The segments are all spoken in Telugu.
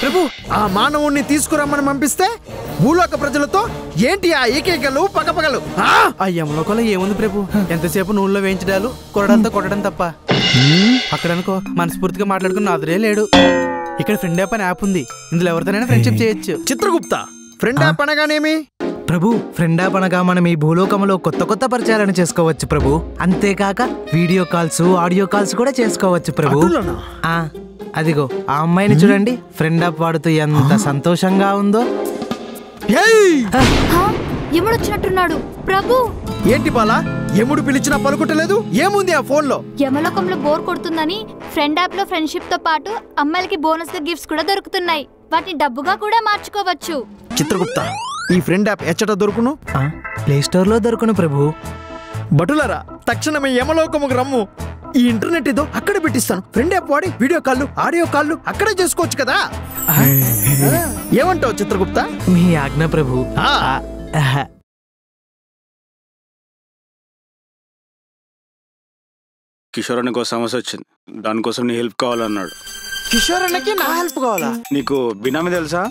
ప్రభు ఆ మానవుణ్ణి తీసుకురమ్మని పంపిస్తే భూలోక ప్రజలతో ఏంటి ఆ ఏకైకలు పగపగలు? ఆ యమలోకంలో ఏముంది ప్రభు? ఎంతసేపు నూనెలో వేయించడాలు కొరడంతో కొట్టడం తప్ప. అక్కడ అనుకో మనస్ఫూర్తిగా మాట్లాడుకుని నాదురే లేడు. ఇక్కడ ఫ్రెండ్ యాప్ అని యాప్ ఉంది. ఇందులో ఎవరితోనైనా ఫ్రెండ్షిప్ చేయొచ్చు. చిత్రగుప్త, ఫ్రెండ్ యాప్ అనగానేమి? ప్రభు, ఫ్రెండ్ యాప్ అనగా మనం ఈ భూలోకంలో కొత్త కొత్త పరిచయాలను చేసుకోవచ్చు ప్రభు. అంతేకాక వీడియో కాల్స్, ఆడియో కాల్స్ కూడా చేసుకోవచ్చు ప్రభు. అదిగో ఆ అమ్మాయిని చూడండి, ఫ్రెండ్ యాప్ వాడుతూ ఎంత సంతోషంగా ఉందో. యముడొచ్చినట్టున్నాడు ప్రభు. ఏంటి బాలా, యముడు పిలిచినా పలుకుటలేదు? ఏముంది ఆ ఫోన్ లో? యమలోకంలో బోర్ కొడుతుందని ఫ్రెండ్ యాప్ లో ఫ్రెండ్షిప్ తో పాటు అమ్మాయిలకి బోనస్ గా గిఫ్ట్స్ కూడా దొరుకుతున్నాయి. వాటిని డబ్బుగా కూడా మార్చుకోవచ్చు. చిత్రగుప్త, ఈ ఫ్రెండ్ యాప్ ఎచ్చట దొరుకును? ప్లే స్టోర్ లో దొరుకును ప్రభు. భటులరా, తక్షణమే యమలోకముకు రమ్ము. ఈ ఇంటర్నెట్ ఏదో అక్కడ పెట్టిస్తాను. ఫ్రెండ్ యాప్ వాడి వీడియో కాళ్ళు, ఆడియో కాళ్ళు అక్కడే చేసుకోవచ్చు కదా. ఏమంటావు చిత్రగుప్త? మీ ఆజ్ఞ ప్రభు. కిషోర్ అన్నకు సమస్య వచ్చింది, దానికోసం నీ హెల్ప్ కావాలన్నాడు. కిషోర్ అన్నకి నా హెల్ప్ కావాలా? నీకు బినామీ తెలుసా?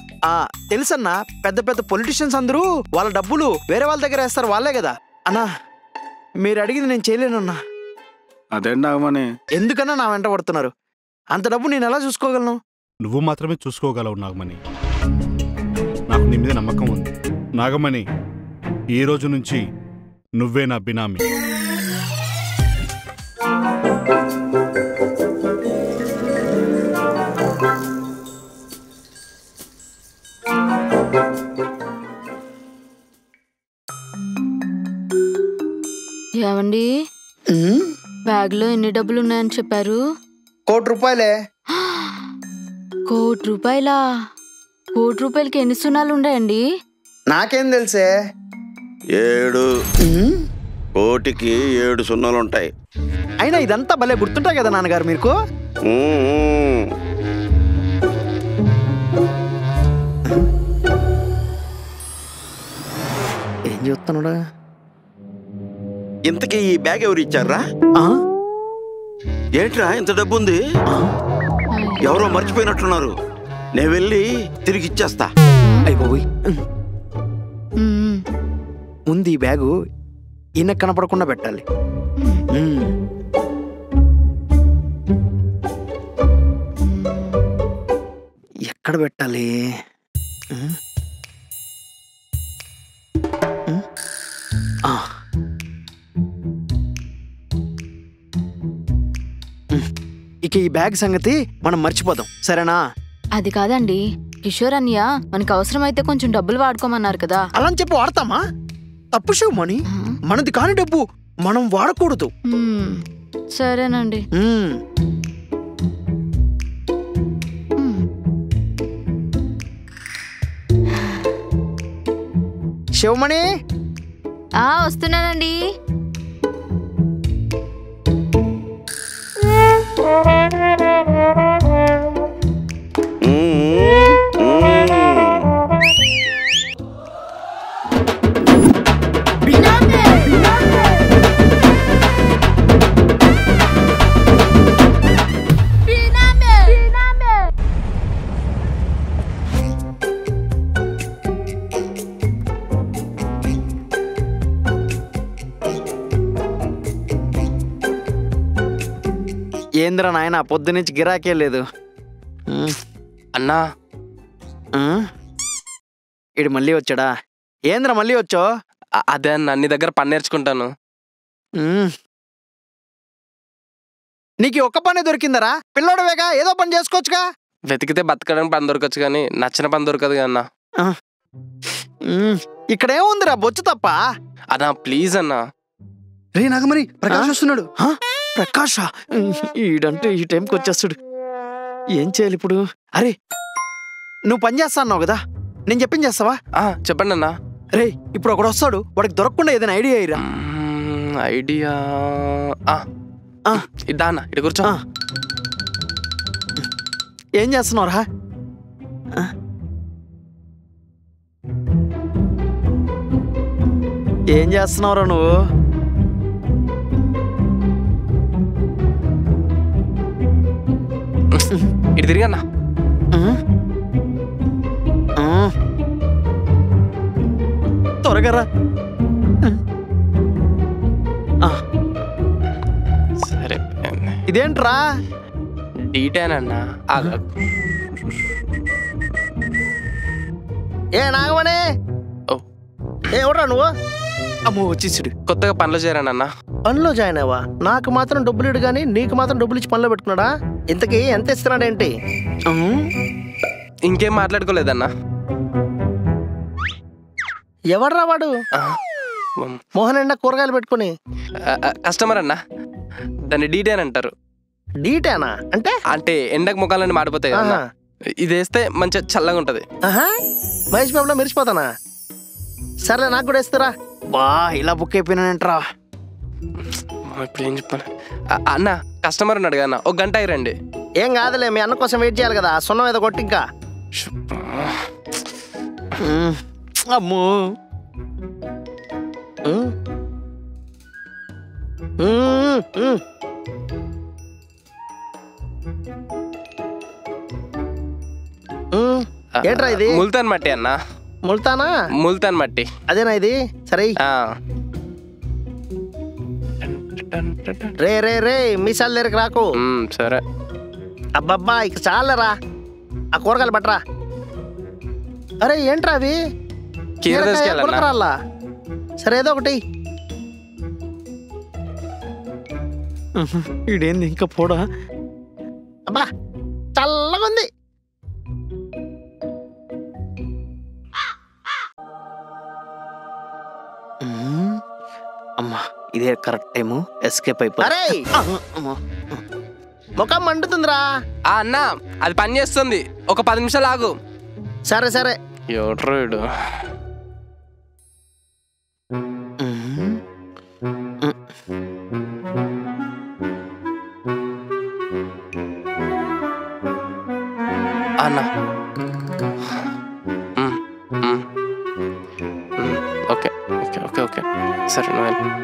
తెలుసన్నా, పెద్ద పెద్ద పొలిటీషియన్స్ అందరూ వాళ్ళ డబ్బులు వేరే వాళ్ళ దగ్గర వేస్తారు, వాళ్ళే కదా. అన్నా, మీరు అడిగింది నేను చేయలేనన్నా. అదేంటి నాగమణి? ఎందుకన్నా నా వెంట పడుతున్నారు? అంత డబ్బు నేను ఎలా చూసుకోగలను? నువ్వు మాత్రమే చూసుకోగలవు నాగమణి. నాకు నీ మీద నమ్మకం ఉంది నాగమణి. ఈ రోజు నుంచి నువ్వే నా బినామీ. ఏమండి, బ్యాగ్ లో ఎన్ని డబ్బులు ఉన్నాయని చెప్పారు? 1 కోటి రూపాయలే. 1 కోటి రూపాయలా? 1 కోటి రూపాయలకి ఎన్ని సున్నాలు ఉన్నాయండి? నాకేం తెలుసే. 7 కోటికి 7 సున్నాలు ఉంటాయి. అయినా ఇదంతా భలే గుర్తుంటాయి కదా నాన్నగారు మీకు. ఏం చూస్తున్నాడా? ఇంతకీ ఈ బ్యాగ్ ఎవరు ఇచ్చారా? ఏంట్రా ఇంత డబ్బు ఉంది? ఎవరో మర్చిపోయినట్లున్నారు. నేను వెళ్ళి తిరిగి ఇచ్చేస్తా. అయిపోయి ముందు ఈ బ్యాగు ఈయన కనపడకుండా పెట్టాలి. ఎక్కడ పెట్టాలి? ఇక ఈ బ్యాగ్ సంగతి మనం మర్చిపోదాం, సరేనా? అది కాదండి, కిషోర్ అన్నయ్య మనకు అవసరమైతే కొంచెం డబ్బులు వాడుకోమన్నారు కదా. అలా చెప్పి వాడతామా? తప్పు షో మనీ. మనది కాని డబ్బు మనం వాడకూడదు. సరేనండి. శివమణి, వస్తున్నానండి. ఏంద్ర నాయన, పొద్దునుంచి గిరాకే లేదు. అన్నా, ఇడు మళ్ళీ వచ్చాడా? ఏంద్ర మళ్ళీ వచ్చో? అదే అన్న, నీ దగ్గర పని నేర్చుకుంటాను. నీకు ఒక్క పని దొరికిందరా? పిల్లోడవేగా, ఏదో పని చేసుకోవచ్చుగా. వెతికితే బతకడానికి పని దొరకచ్చు కానీ నచ్చిన పని దొరకదు అన్నా. ఇక్కడేముందిరా, బొచ్చు తప్ప. అన్నా ప్లీజ్ అన్నా. రే నాగమణి, ప్రకాష్ వస్తున్నాడు. ప్రకాష్ ఈడంటే ఈ టైంకి వచ్చేస్తాడు. ఏం చేయాలి ఇప్పుడు? అరే, నువ్వు పని చేస్తా అన్నావు కదా, నేను చెప్పింది చేస్తావా? చెప్పండి అన్నా. రే, ఇప్పుడు ఒకడు వస్తాడు, వాడికి దొరకకుండా ఏదైనా ఐడియా అయ్యిరా. ఐడియా ఇద్దా అన్న, ఇటు కూర్చో. ఏం చేస్తున్నావురా? ఏం చేస్తున్నావురా నువ్వు? ఇటు తిరిగన్నా. త్వరగా రా. సరే ఇదేంట్రా? డీటెయిన్ అన్నా. ఏ నాగమణి, ఏ ఎవడ్రా నువ్వు? అమ్మో వచ్చేసాడు. కొత్తగా పనులు చేరానన్నా. పనిలో జాయిన్ అవ్వా? నాకు మాత్రం డబ్బులు ఇడు కానీ నీకు మాత్రం డబ్బులు ఇచ్చి పనిలో పెట్టుకున్నాడా? ఇంతకీ ఎంత ఇస్తున్నాడేంటి? ఇంకేం మాట్లాడుకోలేదన్నా. ఎవడ్రా వాడు? మోహన్ ఎండ కూరగాయలు పెట్టుకుని. కస్టమర్ అన్నా, దాన్ని డీటెయిన్ అంటారు. డీటేనా అంటే? అంటే ఎండకు ముఖాలన్నీ మాడిపోతాయి కదా, ఇది వేస్తే మంచిగా చల్లగా ఉంటది. మహేష్ బాబులో మెరిసిపోతానా? సర్లే నాకు కూడా వేస్తారా? బా ఇలా బుక్ అయిపోయినానంటరా. ఇప్పుడు ఏం చెప్పాలి అన్న, కస్టమర్ ఉన్నాడు కదా, ఒక గంట అయ్యండి. ఏం కాదులే, మీ అన్న కోసం వెయిట్ చేయాలి కదా. సున్నం ఏదో కొట్టి ఇంకా. అమ్మో ఏంట్రా ఇది? ముల్తాన్ మట్టి అన్న. ముల్తానా? ముల్తాన్ మట్టి అదేనా ఇది? సరే రే రే రే మీసాల దగ్గరికి రాకు. సరే. అబ్బబ్బా ఇక చాలరా, ఆ కూరగాయలు పట్టరా. అరే ఏంట్రా అవి? సరే ఏదో ఒకటి. ఇదేంది ఇంకా పోడా? అబ్బా చల్లగా ఉంది. అమ్మా ఇదే కరెక్ట్ టైము, ఎస్కేప్ అయిపోయి. అరే ముఖం మండుతుందిరా. అన్న అది పని చేస్తుంది, ఒక 10 నిమిషాలు ఆగు. సరే సరే. ఎవడ్రాడు? అన్న ఓకే ఓకే ఓకే ఓకే సరే నువ్వు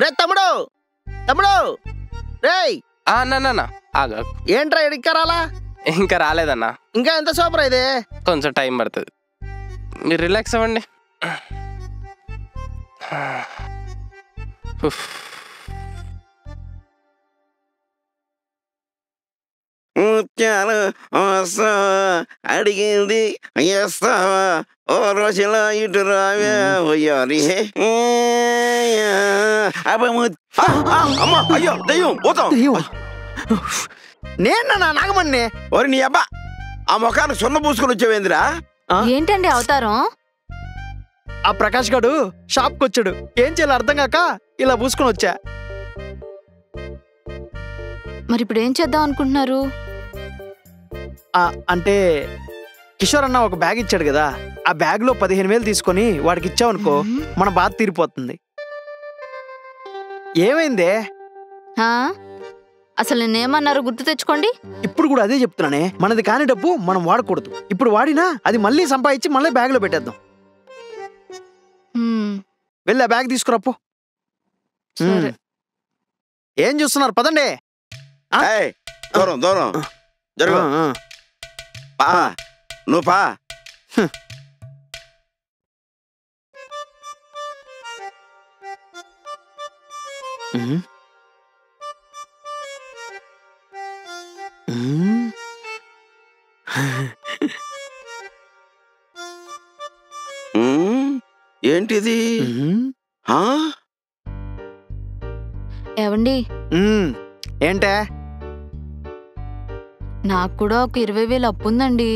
రే తమ్ముడు, తమ్ముడు రేయ్. అన్న ఆగా. ఏంట్రా ఇంకా రాలా? ఇంకా రాలేదన్నా. ఇంకా ఎంత సూపర్ ఇది? కొంచెం టైం పడుతుంది, మీరు రిలాక్స్ అవ్వండి. ముత్యాలు అడిగింది వేస్తావా? ఓ రోజులో ఇటు రావే పోయాలి. అమ్మా అయ్యో దయ్యం పోతాం. నేను నా నాగమణ్ణి. ఓరి నీ అబ్బా, ఆ ముఖాన్ని సున్న పూసుకొని వచ్చావేంద్రా? ఏంటండి అవతారం? ఆ ప్రకాష్ గాడు షాప్కి వచ్చాడు, ఏం చేయాలో అర్థం కాక ఇలా పూసుకొని వచ్చా. మరి ఇప్పుడు ఏం చేద్దాం అనుకుంటున్నారు? అంటే కిషోర్ అన్న ఒక బ్యాగ్ ఇచ్చాడు కదా, ఆ బ్యాగ్ లో 15,000 తీసుకొని వాడికి ఇచ్చావనుకో మన బాధ తీరిపోతుంది. ఏమైందే? అసలు నేనేమన్నారు గుర్తు తెచ్చుకోండి. ఇప్పుడు కూడా అదే చెప్తున్నానే, మనది కాని డబ్బు మనం వాడకూడదు. ఇప్పుడు వాడినా అది మళ్ళీ సంపాదించి మళ్ళీ బ్యాగ్ లో పెట్టేద్దాం. వెళ్ళి ఆ బ్యాగ్ తీసుకురాపో. ఏం చూస్తున్నారు? పదండి. దూరం దూరం జరుగు. పా నువ్వు పా. ఏంటిది? ఏవండి ఏంటే? నాకు కూడా ఒక 20,000 అప్పు ఉందండి.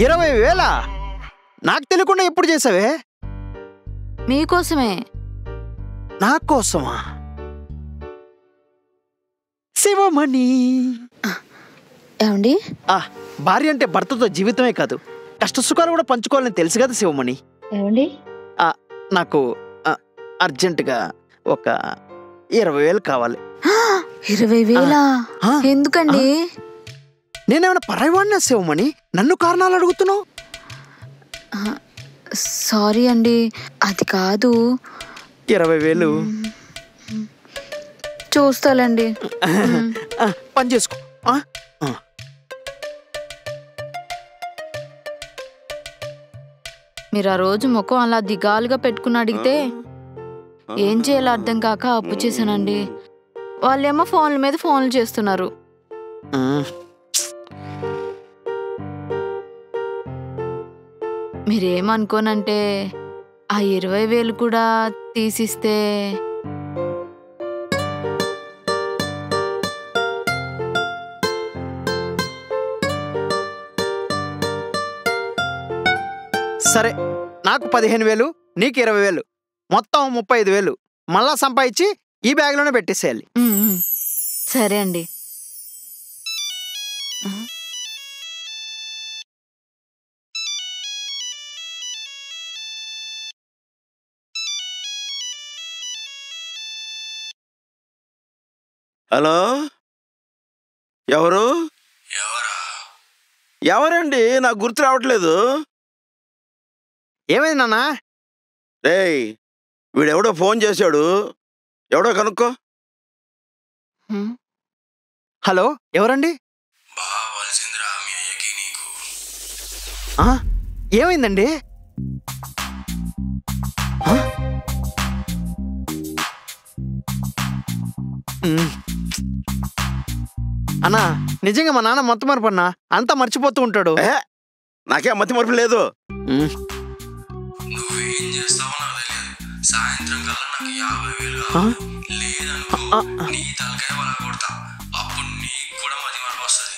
20,000? నాకు తెలియకుండా ఎప్పుడు చేసావే? మీకోసమే. నా కోసమా? శివమణి. ఏమండి, భార్య అంటే భర్తతో జీవితమే కాదు, కష్ట సుఖాలు కూడా పంచుకోవాలని తెలుసు కదా శివమణి. ఏమండి, నాకు అర్జెంటుగా ఒక 20,000 కావాలి. 20,000 ఎందుకండి? నేనేమైనా పరాయివాడిని సేవమని నన్ను కారణాలు అడుగుతున్నావు? సారీ అండి, అది కాదు. 20,000 చూస్తాలండి. పని చేసుకో. మీరు ఆ రోజు ముఖం అలా దిగాలుగా పెట్టుకుని అడిగితే ఏం చేయాలో అర్థం కాక అప్పు చేశానండి. వాళ్ళేమో ఫోన్ల మీద ఫోన్లు చేస్తున్నారు. మీరేమనుకోనంటే ఆ 20,000 కూడా తీసిస్తే సరే, నాకు 15,000, నీకు 20,000, మొత్తం 35,000 మళ్ళా సంపాదించి ఈ బ్యాగ్లోనే పెట్టేసేయాలి. సరే అండి. హలో, ఎవరు? ఎవరండి? నాకు గుర్తు రావట్లేదు. ఏమైంది నాన్న? రేయ్, వీడెవడో ఫోన్ చేశాడు, ఎవడో కనుక్కో. హలో, ఎవరండి? ఏమైందండి? అన్నా, నిజంగా మా నాన్న మత్తు మరపు అన్నా, అంతా మర్చిపోతూ ఉంటాడు. నాకేం మతి మరపు లేదు. నువ్వేం చేస్తావో నాకు తెలియదు. సాయంత్రం కల్లా నాకు 50,000 లేదనుకో, నీ తలకాయ వల్ల కొడతా. అప్పుడు నీకు కూడా మతి మరపు వస్తుంది.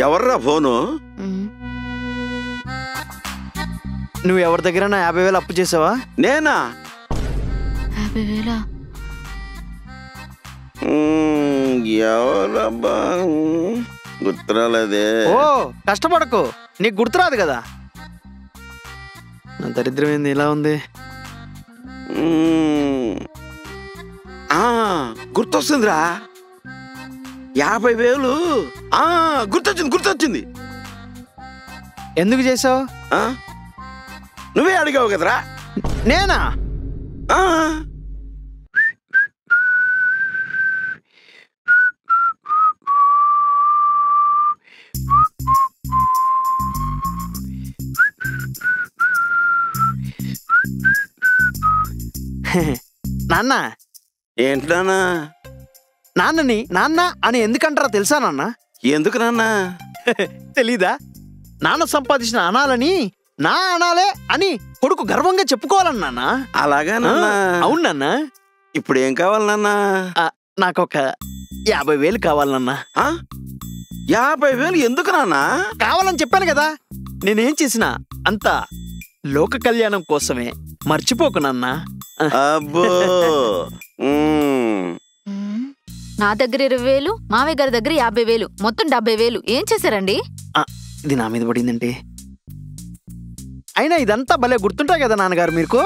ఎవర్రా ఫోను? నువ్వు ఎవరి దగ్గర 50,000 అప్పు చేసావా? నేనా? 50,000? ఎవరబ్బా, గుర్తురాలేదే. ఓ, కష్టపడకు, నీకు గుర్తురాదు కదా. నా దరిద్రం ఏంది ఇలా ఉంది? గుర్తొస్తుందిరా, 50,000. గుర్తొచ్చింది. ఎందుకు చేసావు? నువ్వే అడిగావు కదరా. నేనా? నాన్న. ఏంటి నాన్న? నాన్నని నాన్న అని ఎందుకంటారో తెలుసా నాన్న? ఎందుకు నాన్న? తెలీదా? నాన్న సంపాదించిన అనాలని నా అనాలే అని కొడుకు గర్వంగా చెప్పుకోవాలన్నా నాన్న. అలాగా నాన్న? అవును నాన్న. ఇప్పుడు ఏం కావాలి నాన్న? నాకొక 50,000 కావాలన్నా. 50,000 ఎందుకు నాన్న? కావాలని చెప్పాను కదా. నేనేం చేసినా అంతా లోక కళ్యాణం కోసమే, మర్చిపోకు నాన్న. అబ్బో. నా దగ్గర 20,000, మావయ్య గారి దగ్గర 50,000, మొత్తం 70,000. ఏం చేశారండి? ఇది నా మీద పడిందంటే. అయినా ఇదంతా భలే గుర్తుంటాయి కదా నాన్నగారు మీకు.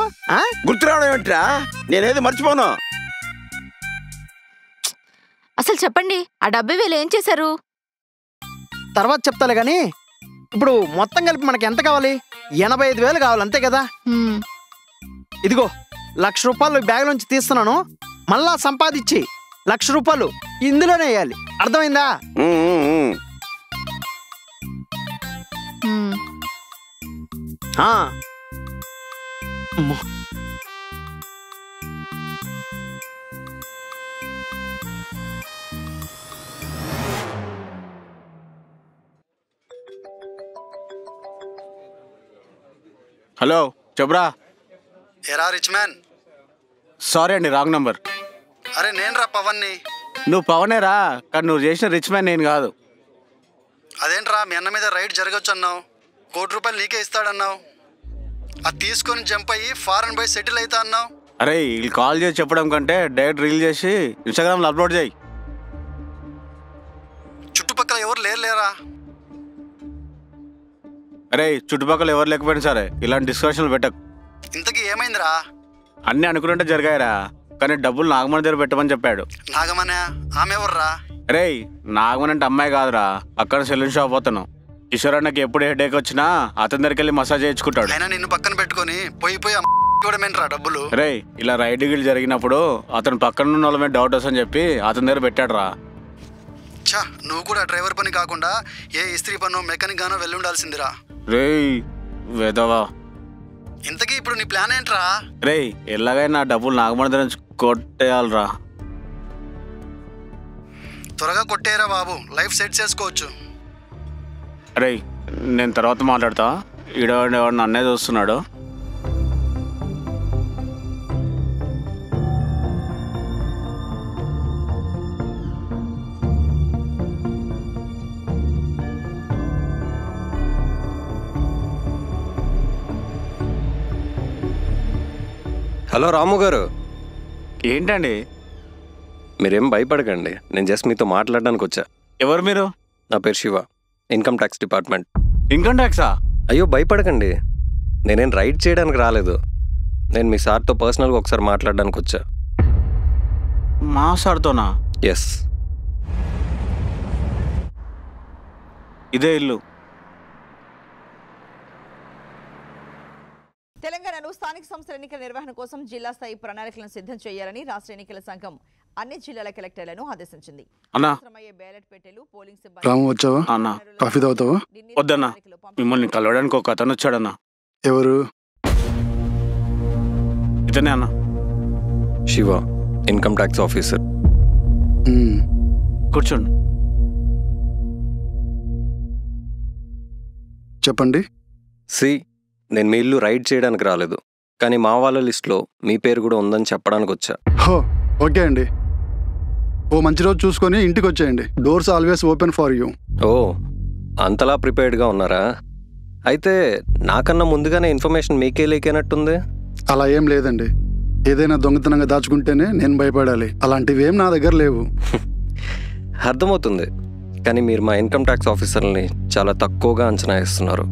గుర్తు రావడం ఏమిట్రా? నేనేది మర్చిపోను. అసలు చెప్పండి, ఆ 70,000 ఏం చేశారు? తర్వాత చెప్తాలే గాని, ఇప్పుడు మొత్తం కలిపి మనకి ఎంత కావాలి? 85,000 కావాలి, అంతే కదా. ఇదిగో 1,00,000 రూపాయలు బ్యాగ్ నుంచి తీస్తున్నాను. మళ్ళా సంపాదించి 1,00,000 రూపాయలు ఇందులోనే వేయాలి. అర్థమైందా? హలో, చెబ్రా. ఎరా రిచ్ మ్యాన్? సారీ అండి, రాంగ్ నంబర్. అరే నేను రా పవన్ని. నువ్వు పవనేరా, కానీ నువ్వు చేసిన రిచ్ మ్యాన్ నేను కాదు. అదేంట్రా, మీ అన్న మీద రైడ్ జరగచ్చు అన్నావు, ₹1,00,000 నీకే ఇస్తాడన్నావు. అది తీసుకొని జంప్ అయ్యి ఫారెన్ బై సెటిల్ అవుతా అన్నావు. అరే, వీళ్ళు కాల్ చేసి చెప్పడం కంటే డైరెక్ట్ రీల్ చేసి ఇన్స్టాగ్రామ్లో అప్లోడ్ చేయి. చుట్టుపక్కల ఎవరు లేరా? అరే, చుట్టుపక్కల ఎవరు లేకపోయినా సరే ఇలాంటి డిస్కషన్లు పెట్టకు. ఇంతకీ ఏమైందిరా? అన్నీ అనుకున్నట్టే జరిగాయరా, కానీ డబ్బులు నాగమణి దగ్గర పెట్టమని చెప్పాడు. నాగమనే ఆమె ఎవర్రా? రేయ్, నాగమణి అంటే అమ్మాయి కాదురా, పక్కన సెలూన్ షాప్ పోతాను. కిషోర్ అన్నకి ఎప్పుడు హెడేక్ వచ్చినా అతని దగ్గరికి వెళ్ళి మసాజ్ చేయించుకుంటాడు. అయినా నిన్ను పక్కన పెట్టుకొని పోయి కూడా మెంట్రా డబ్బులు. రేయ్, ఇలా రైడ్ గిల్ జరిగినప్పుడు అతను పక్కన ఉన్న వాళ్ళ మీద డౌట్ వస్తుందని చెప్పి అతని దగ్గర పెట్టాడు రా. చా, నువ్వు కూడా డ్రైవర్ పని కాకుండా ఏ ఇస్త్రీ పనో మెకానిక్ గానో వెళ్ళి ఉండాల్సిందిరా. రేయ్ వేదవా, ఇంతకీ ఇప్పుడు నీ ప్లాన్ ఏంట్రా? రేయ్, ఎలాగైనా డబ్బులు నాగమణి దగ్గర నుంచి కొట్టేయాలరా. త్వరగా కొట్టేయరా బాబు, లైఫ్ సెట్ చేసుకోవచ్చు. రేయ్, నేను తర్వాత మాట్లాడతా. ఈడవాడు నన్నే చూస్తున్నాడు. హలో రాము గారు. ఏంటండి? మీరేం భయపడకండి, నేను జస్ట్ మీతో మాట్లాడడానికి వచ్చా. ఎవరు మీరు? నా పేరు Shiva, income tax department. Income ట్యాక్సా? అయ్యో భయపడకండి, నేనేం రైడ్ చేయడానికి రాలేదు. నేను మీ సార్తో పర్సనల్గా ఒకసారి మాట్లాడడానికి వచ్చా. మా సార్తోనా? ఎస్. ఇదే ఇల్లు. తెలంగాణలో స్థానిక సంస్థల ఎన్నికల నిర్వహణ కోసం జిల్లా స్థాయి ప్రణాళికలను సిద్ధం చేయాలని రాష్ట్ర ఎన్నికల సంఘం అన్ని జిల్లాల కలెక్టర్లను ఆదేశించింది. రాము వచ్చావా? కాఫీ తాగుతావా? వద్దన్నా, మిమ్మల్ని కలవడానికి ఒక అతను వచ్చాడన్నా. ఎవరు? ఇతనే అన్న. Shiva, income tax officer. కూర్చోండి. చెప్పండి. నేను మీ ఇల్లు రైడ్ చేయడానికి రాలేదు, కానీ మా వాళ్ళ లిస్ట్లో మీ పేరు కూడా ఉందని చెప్పడానికి వచ్చా. ఓకే అండి, ఓ మంచి రోజు చూసుకొని ఇంటికి వచ్చేయండి. Doors always open for you. ఓ, అంతలా ప్రిపేర్డ్గా ఉన్నారా? అయితే నాకన్నా ముందుగానే ఇన్ఫర్మేషన్ మీకే లేకేనట్టుంది. అలా ఏం లేదండి, ఏదైనా దొంగతనంగా దాచుకుంటేనే నేను భయపడాలి, అలాంటివి ఏం నా దగ్గర లేవు. అర్థమవుతుంది, కానీ మీరు మా ఇన్కమ్ ట్యాక్స్ ఆఫీసర్ని చాలా తక్కువగా అంచనా వేస్తున్నారు.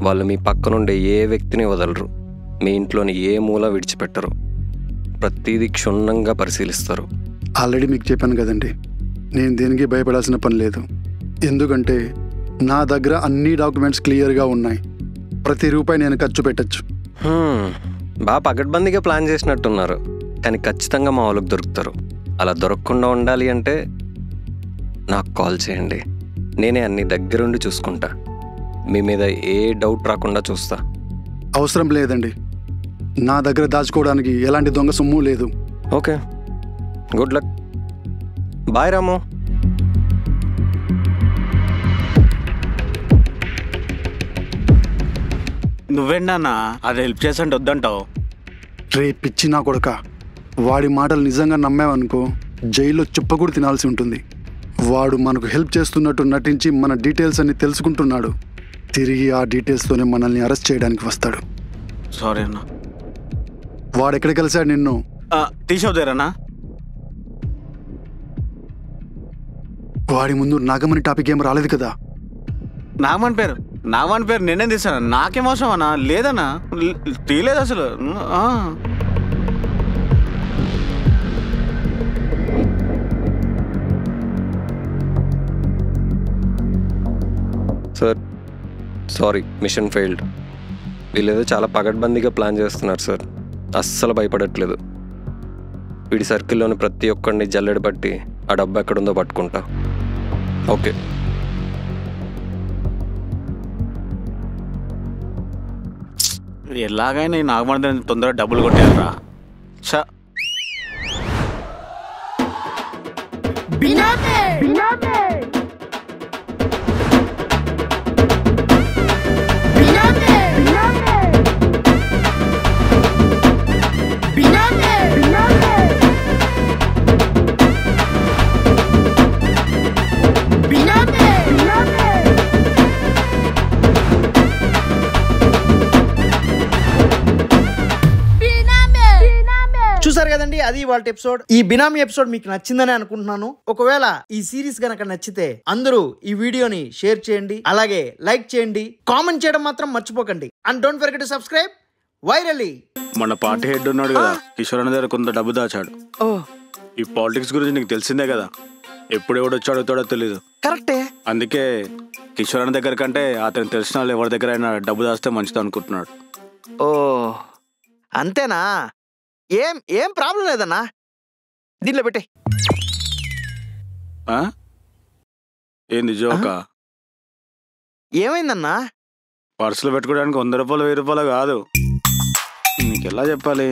వాళ్ళు మీ పక్కనుండే ఏ వ్యక్తిని వదలరు, మీ ఇంట్లోని ఏ మూల విడిచిపెట్టరు, ప్రతిదీ క్షుణ్ణంగా పరిశీలిస్తారు. ఆల్రెడీ మీకు చెప్పాను కదండి, నేను దేనికి భయపడాల్సిన పని లేదు. ఎందుకంటే నా దగ్గర అన్ని డాక్యుమెంట్స్ క్లియర్గా ఉన్నాయి. ప్రతి రూపాయి నేను ఖర్చు పెట్టచ్చు. బాగా పగడ్బందీగా ప్లాన్ చేసినట్టున్నారు, కానీ ఖచ్చితంగా మా వాళ్ళకి దొరుకుతారు. అలా దొరకకుండా ఉండాలి అంటే నాకు కాల్ చేయండి, నేనే అన్ని దగ్గరుండి చూసుకుంటా. మీ మీద ఏ డౌట్ రాకుండా చూస్తా. అవసరం లేదండి, నా దగ్గర దాచుకోవడానికి ఎలాంటి దొంగ సొమ్ము లేదు. Okay, good luck. బాయ్ రాము. నువ్వేంటన్నా అది హెల్ప్ చేసంటే వద్దంటావు? రే పిచ్చి నా కొడుక, వాడి మాటలు నిజంగా నమ్మావనుకో జైల్లో చెప్ప కూడా తినాల్సి ఉంటుంది. వాడు మనకు హెల్ప్ చేస్తున్నట్టు నటించి మన డీటెయిల్స్ అన్ని తెలుసుకుంటున్నాడు. తిరిగి ఆ డీటెయిల్స్తోనే మనల్ని అరెస్ట్ చేయడానికి వస్తాడు. సారీ అన్న. వాడెక్కడ కలిసాడు నిన్ను? తీసవుతారన్నా. వాడి ముందు నాగమణి టాపిక్ ఏం రాలేదు కదా? నాగమణి పేరు నేనేం తీసాను? నాకేం అవసరం అన్నా? లేదన్నా, తీయలేదు అసలు. Sir sorry, mission failed. వీళ్ళేదో చాలా పగడ్బందీగా ప్లాన్ చేస్తున్నారు సార్, అస్సలు భయపడట్లేదు. వీడి సర్కిల్లోని ప్రతి ఒక్కడిని జల్లెడ పట్టి ఆ డబ్బు ఎక్కడుందో పట్టుకుంటా. ఓకే. ఎలాగైనా ఈ నాగమణి తొందరగా డబ్బులు కొట్టారా? చూసారు కదండి, అది వాళ్ళ ఎపిసోడ్. ఈ బినామీ ఎపిసోడ్ మీకు నచ్చిందని అనుకుంటున్నాను. ఒకవేళ ఈ సిరీస్ గనక నచ్చితే అందరూ ఈ వీడియోని షేర్ చేయండి, అలాగే లైక్ చేయండి, కామెంట్ చేయడం మాత్రం మర్చిపోకండి. And don't forget to subscribe. Virally. మన పార్టీ హెడ్ ఉన్నాడు కదా కిషోర్ అన్న దగ్గర కొంత డబ్బు దాచాడు. ఈ పాలిటిక్స్ గురించి నీకు తెలిసిందే కదా, ఎప్పుడు ఎవడొచ్చి అడుగుతాడో తెలీదు. కరెక్టే. అందుకే కిషోర్ అన్న దగ్గర కంటే అతను తెలిసిన వాళ్ళు ఎవరి దగ్గర అయినా డబ్బు దాస్తే మంచిది అనుకుంటున్నాడు. ఓ అంతేనా? ఏం ఏం ప్రాబ్లం లేదన్నా, దీంట్లో పెట్టే. ఏంది జోకా? ఏమైందన్నా? పర్సులు పెట్టుకోవడానికి 100 రూపాయలు 1000 రూపాయలు కాదు. నీకు ఎలా చెప్పాలి?